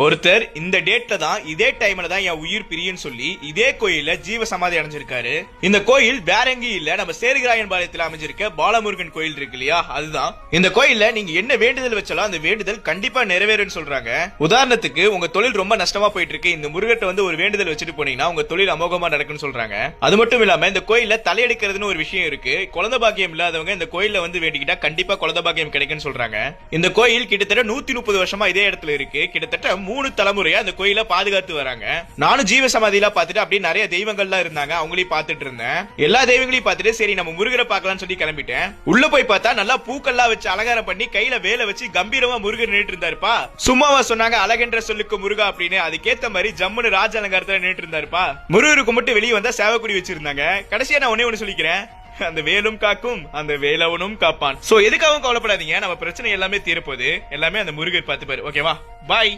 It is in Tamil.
ஒருத்தர் இந்த டேட்ல தான் இதே டைம்ல தான் என் உயிர் பிரியும் சொல்லி இதே கோயில்ல ஜீவ சமாதி அடைஞ்சிருக்காரு. இந்த கோயில் வேற எங்கேயும் இல்ல, நம்ம சேரிகராயன் பாளையத்தில் அமைஞ்சிருக்க பாலமுருகன் கோயில் இருக்கு இல்லையா, அதுதான். இந்த கோயில்ல நீங்க என்ன வேண்டுதல் வச்சாலும் அந்த வேண்டுதல் கண்டிப்பா நிறைவேறும்னு சொல்றாங்க. உதாரணத்துக்கு உங்க தொழில் ரொம்ப நஷ்டமா போயிட்டு இருக்கு, இந்த முருகத்தை வந்து ஒரு வேண்டுதல் வச்சுட்டு போனீங்கன்னா உங்க தொழில் அமோகமா நடக்கும்னு சொல்றாங்க. அது மட்டும் இல்லாம இந்த கோயில்ல தலையெடுக்கிறதுன்னு ஒரு விஷயம் இருக்கு. குழந்தை பாக்கியம் இல்லாதவங்க இந்த கோயில்ல வந்து வேண்டிக்கிட்டா கண்டிப்பா குழந்தை பாக்கியம் கிடைக்கும்னு சொல்றாங்க. இந்த கோயில் கிட்டத்தட்ட 130 வருஷமா இதே இடத்துல இருக்கு. கிட்டத்தட்ட 3 தலைமுறையா அந்த கோயில பாதுகாத்து வராங்க. நானும் ஜீவ சமாதியெல்லாம் பார்த்துட்டு அப்படியே நிறைய தெய்வங்கள்லாம் இருந்தாங்க, அவங்களையும் பார்த்துட்டு இருந்தேன். எல்லா தெய்வங்களையும் பார்த்துட்டு சரி நம்ம முருகரை பார்க்கலாம்னு சொல்லி கிளம்பிட்டேன். உள்ள போய் பார்த்தா நல்லா பூக்கள்லாம் வச்சு அலங்காரம் பண்ணி கையில வேலை வச்சு கம்பீரமா முருகர் நின்னுட்டு இருந்தாருப்பா. சும்மாவா சொன்னாங்க அழகென்ற சொல்லுக்கு முருகா அப்படின்னு, அதுக்கேத்த மாதிரி ஜம்முன்னு ராஜ அலங்காரத்துல நின்னுட்டு இருந்தாருப்பா. முருகருக்கு மட்டும் வெளியே வந்தா சேவக்குடி வச்சிருந்தாங்க. கடைசியா நான் ஒண்ணு சொல்லிக்கிறேன், அந்த வேலும் காக்கும் அந்த வேலவனும் காப்பான். சோ எதுக்காகவும் கவலைப்படாதீங்க, நம்ம பிரச்சனை எல்லாமே தீரப்போகுது. எல்லாமே அந்த முருகர் பார்த்துப்பாரு. ஓகேவா, பாய்.